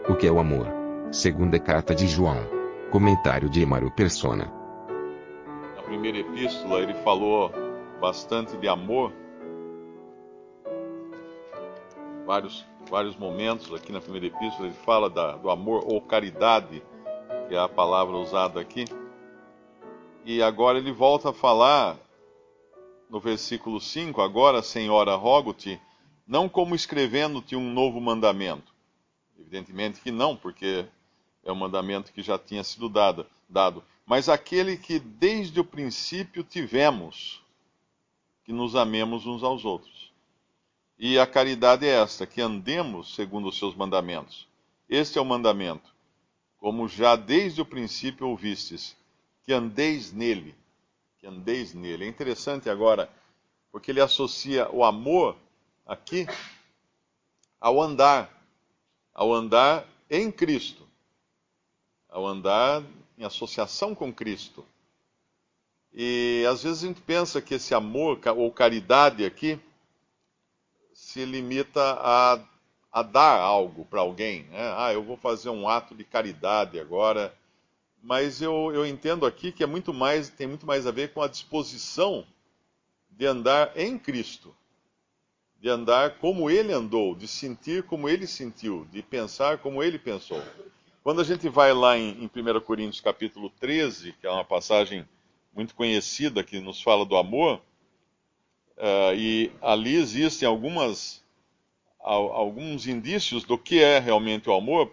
O que é o amor? Segunda carta de João. Comentário de Emaro Persona. Na primeira epístola ele falou bastante de amor. Vários momentos aqui na primeira epístola ele fala do amor ou caridade, que é a palavra usada aqui. E agora ele volta a falar no versículo 5, agora, Senhora, rogo-te, não como escrevendo-te um novo mandamento. Evidentemente que não, porque é um mandamento que já tinha sido dado. Mas aquele que desde o princípio tivemos, que nos amemos uns aos outros. E a caridade é esta, que andemos segundo os seus mandamentos. Este é o mandamento, como já desde o princípio ouvistes, que andeis nele. Que andeis nele. É interessante agora, porque ele associa o amor aqui ao andar em Cristo, ao andar em associação com Cristo. E às vezes a gente pensa que esse amor ou caridade aqui se limita a dar algo para alguém, né? Eu vou fazer um ato de caridade agora. Mas eu entendo aqui que tem muito mais a ver com a disposição de andar em Cristo, de andar como Ele andou, de sentir como Ele sentiu, de pensar como Ele pensou. Quando a gente vai lá em 1 Coríntios capítulo 13, que é uma passagem muito conhecida que nos fala do amor, e ali existem alguns indícios do que é realmente o amor.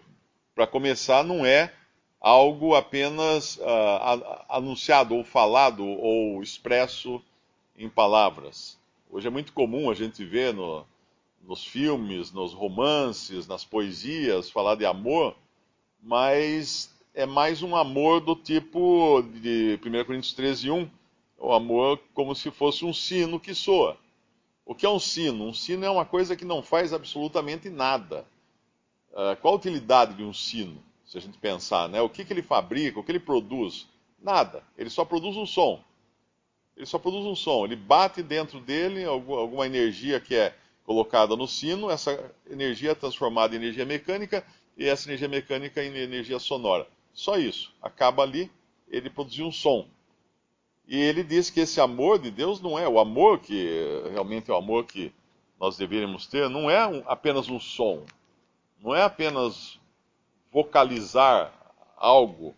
Para começar, não é algo apenas anunciado ou falado ou expresso em palavras. Hoje é muito comum a gente ver nos filmes, nos romances, nas poesias, falar de amor, mas é mais um amor do tipo de 1 Coríntios 13:1, o amor como se fosse um sino que soa. O que é um sino? Um sino é uma coisa que não faz absolutamente nada. Qual a utilidade de um sino? Se a gente pensar, né? O que ele fabrica, o que ele produz? Nada. Ele só produz um som. Ele bate dentro dele alguma energia que é colocada no sino, essa energia é transformada em energia mecânica e essa energia mecânica em energia sonora. Só isso. Acaba ali, ele produziu um som. E ele diz que esse amor de Deus não é o amor que realmente é o amor que nós deveríamos ter, não é apenas um som, não é apenas vocalizar algo,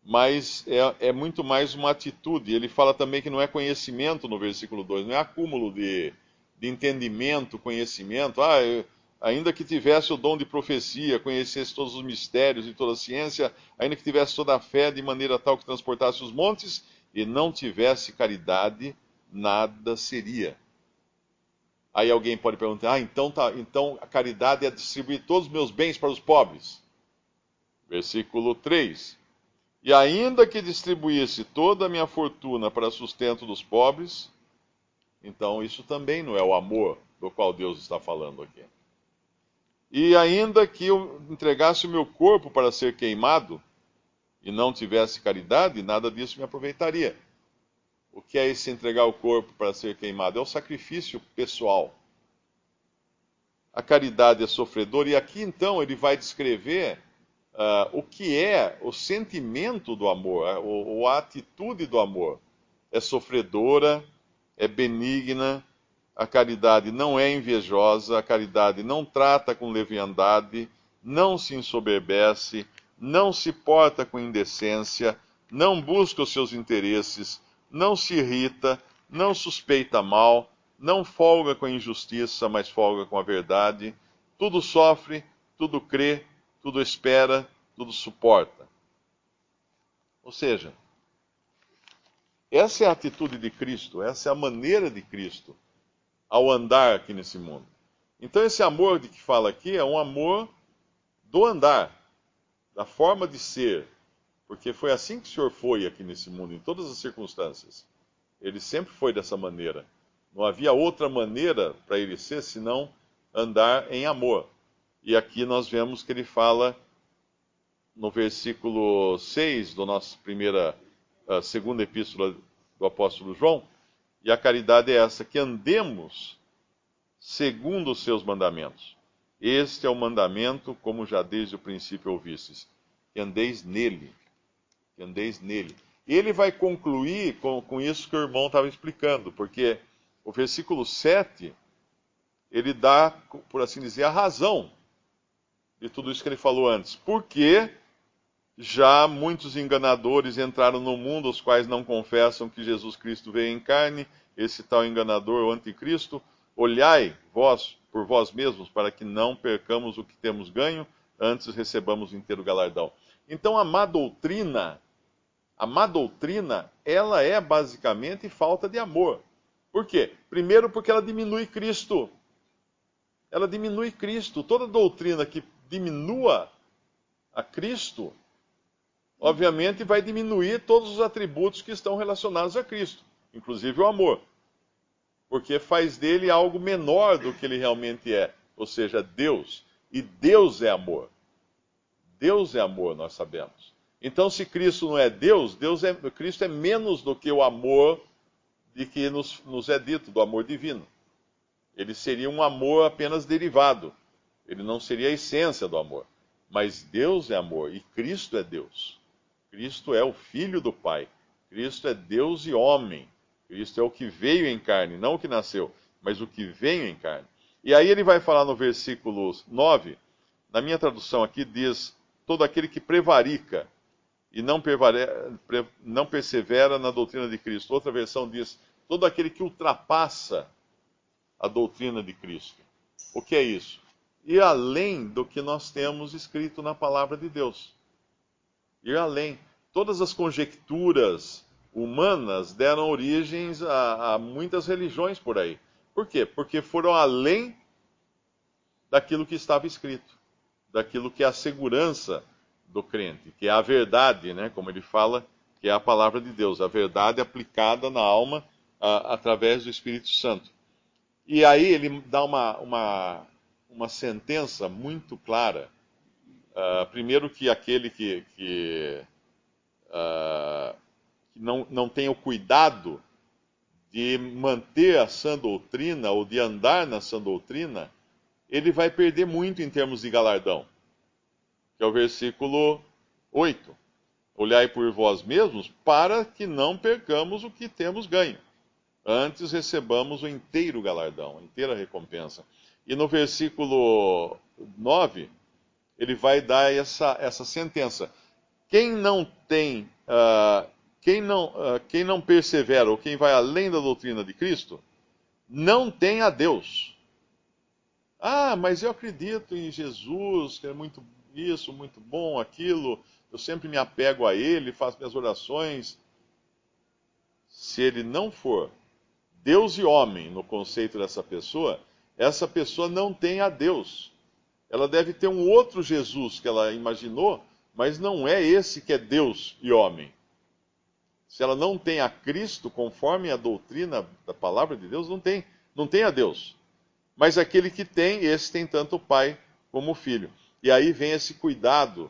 mas é muito mais uma atitude. Ele fala também que não é conhecimento no versículo 2, não é acúmulo de entendimento, conhecimento. Ainda que tivesse o dom de profecia, conhecesse todos os mistérios e toda a ciência, ainda que tivesse toda a fé de maneira tal que transportasse os montes, e não tivesse caridade, nada seria. Aí alguém pode perguntar, então a caridade é distribuir todos os meus bens para os pobres. Versículo 3. E ainda que distribuísse toda a minha fortuna para sustento dos pobres, então isso também não é o amor do qual Deus está falando aqui. E ainda que eu entregasse o meu corpo para ser queimado, e não tivesse caridade, nada disso me aproveitaria. O que é esse entregar o corpo para ser queimado? É o sacrifício pessoal. A caridade é sofredora, e aqui então ele vai descrever o que é o sentimento do amor, ou a atitude do amor. É sofredora, é benigna, a caridade não é invejosa, a caridade não trata com leviandade, não se ensoberbece, não se porta com indecência, não busca os seus interesses, não se irrita, não suspeita mal, não folga com a injustiça, mas folga com a verdade, tudo sofre, tudo crê, tudo espera, tudo suporta. Ou seja, essa é a atitude de Cristo, essa é a maneira de Cristo ao andar aqui nesse mundo. Então esse amor de que fala aqui é um amor do andar, da forma de ser, porque foi assim que o Senhor foi aqui nesse mundo, em todas as circunstâncias. Ele sempre foi dessa maneira. Não havia outra maneira para ele ser senão andar em amor. E aqui nós vemos que ele fala no versículo 6 da nossa segunda epístola do apóstolo João, e a caridade é essa, que andemos segundo os seus mandamentos. Este é o mandamento, como já desde o princípio ouvistes, que andeis nele. Que andeis nele. E ele vai concluir com isso que o irmão estava explicando, porque o versículo 7, ele dá, por assim dizer, a razão de tudo isso que ele falou antes. Porque já muitos enganadores entraram no mundo, os quais não confessam que Jesus Cristo veio em carne, esse tal enganador, o anticristo. Olhai vós por vós mesmos, para que não percamos o que temos ganho, antes recebamos o inteiro galardão. Então a má doutrina, ela é basicamente falta de amor. Por quê? Primeiro porque ela diminui Cristo. Ela diminui Cristo. Toda doutrina que diminua a Cristo, obviamente vai diminuir todos os atributos que estão relacionados a Cristo, inclusive o amor. Porque faz dele algo menor do que ele realmente é, ou seja, Deus. E Deus é amor. Deus é amor, nós sabemos. Então, se Cristo não é Deus, Cristo é menos do que o amor de que nos é dito, do amor divino. Ele seria um amor apenas derivado. Ele não seria a essência do amor. Mas Deus é amor e Cristo é Deus. Cristo é o Filho do Pai. Cristo é Deus e homem. Cristo é o que veio em carne, não o que nasceu, mas o que veio em carne. E aí ele vai falar no versículo 9, na minha tradução aqui diz, todo aquele que prevarica e não persevera na doutrina de Cristo. Outra versão diz, todo aquele que ultrapassa a doutrina de Cristo. O que é isso? Ir além do que nós temos escrito na palavra de Deus. Ir além. Todas as conjecturas humanas deram origens a muitas religiões por aí. Por quê? Porque foram além daquilo que estava escrito, daquilo que é a segurança do crente, que é a verdade, né? Como ele fala, que é a palavra de Deus, a verdade aplicada na alma através do Espírito Santo. E aí ele dá uma sentença muito clara. Primeiro que aquele que não tem o cuidado de manter a sã doutrina ou de andar na sã doutrina, ele vai perder muito em termos de galardão. Que é o versículo 8. Olhai por vós mesmos, para que não percamos o que temos ganho. Antes recebamos o inteiro galardão, a inteira recompensa. E no versículo 9, ele vai dar essa sentença. Quem não persevera, ou quem vai além da doutrina de Cristo, não tem a Deus. Ah, mas eu acredito em Jesus, que é muito isso, muito bom, aquilo, eu sempre me apego a Ele, faço minhas orações. Se ele não for Deus e homem no conceito dessa pessoa, essa pessoa não tem a Deus. Ela deve ter um outro Jesus que ela imaginou, mas não é esse que é Deus e homem. Se ela não tem a Cristo, conforme a doutrina da palavra de Deus, não tem a Deus. Mas aquele que tem, esse tem tanto o Pai como o Filho. E aí vem esse cuidado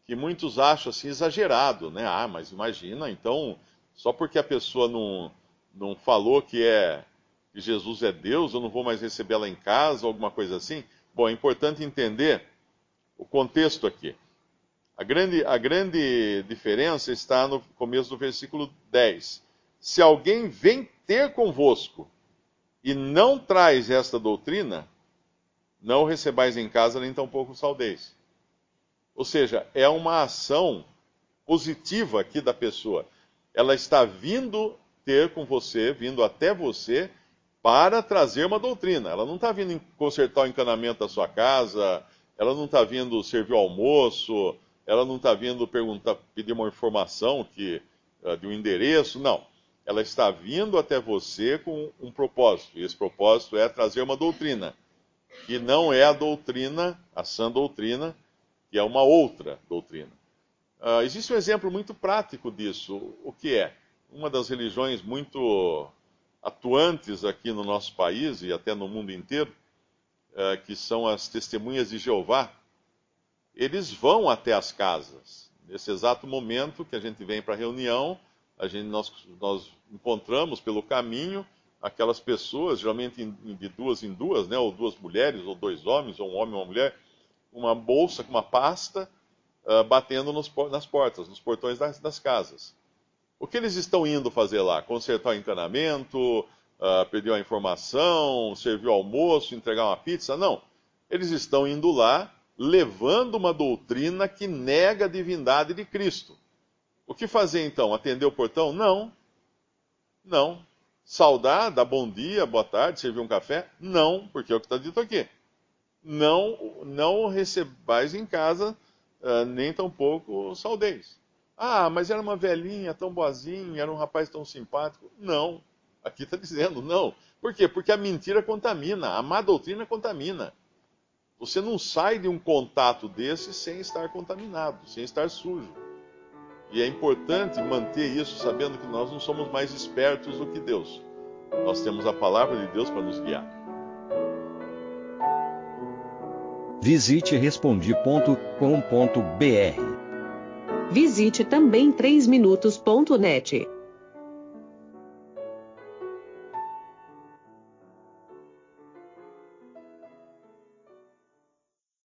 que muitos acham assim exagerado, né? Ah, mas imagina, então, só porque a pessoa não falou que Jesus é Deus, eu não vou mais recebê-la em casa, ou alguma coisa assim. Bom, é importante entender o contexto aqui. A grande diferença está no começo do versículo 10. Se alguém vem ter convosco e não traz esta doutrina, não o recebais em casa, nem tampouco o saudeis. Ou seja, é uma ação positiva aqui da pessoa. Ela está vindo ter com você, vindo até você, para trazer uma doutrina. Ela não está vindo consertar o encanamento da sua casa, ela não está vindo servir o almoço, ela não está vindo pedir uma informação de um endereço, não. Ela está vindo até você com um propósito, e esse propósito é trazer uma doutrina, que não é a doutrina, a sã doutrina, que é uma outra doutrina. Existe um exemplo muito prático disso, o que é? Uma das religiões muito atuantes aqui no nosso país e até no mundo inteiro, que são as Testemunhas de Jeová, eles vão até as casas. Nesse exato momento que a gente vem para a reunião, nós encontramos pelo caminho aquelas pessoas, geralmente de duas em duas, né, ou duas mulheres, ou dois homens, ou um homem e uma mulher, uma bolsa com uma pasta, batendo nas portas, nos portões das casas. O que eles estão indo fazer lá? Consertar o encanamento, pedir uma informação, servir o almoço, entregar uma pizza? Não. Eles estão indo lá levando uma doutrina que nega a divindade de Cristo. O que fazer então? Atender o portão? Não. Não. Saudar, dar bom dia, boa tarde, servir um café? Não, porque é o que está dito aqui. Não recebais em casa, nem tampouco saudeis. Ah, mas era uma velhinha tão boazinha, era um rapaz tão simpático. Não. Aqui está dizendo não. Por quê? Porque a mentira contamina, a má doutrina contamina. Você não sai de um contato desse sem estar contaminado, sem estar sujo. E é importante manter isso sabendo que nós não somos mais espertos do que Deus. Nós temos a palavra de Deus para nos guiar. Visite Respondi.com.br. Visite também 3minutos.net.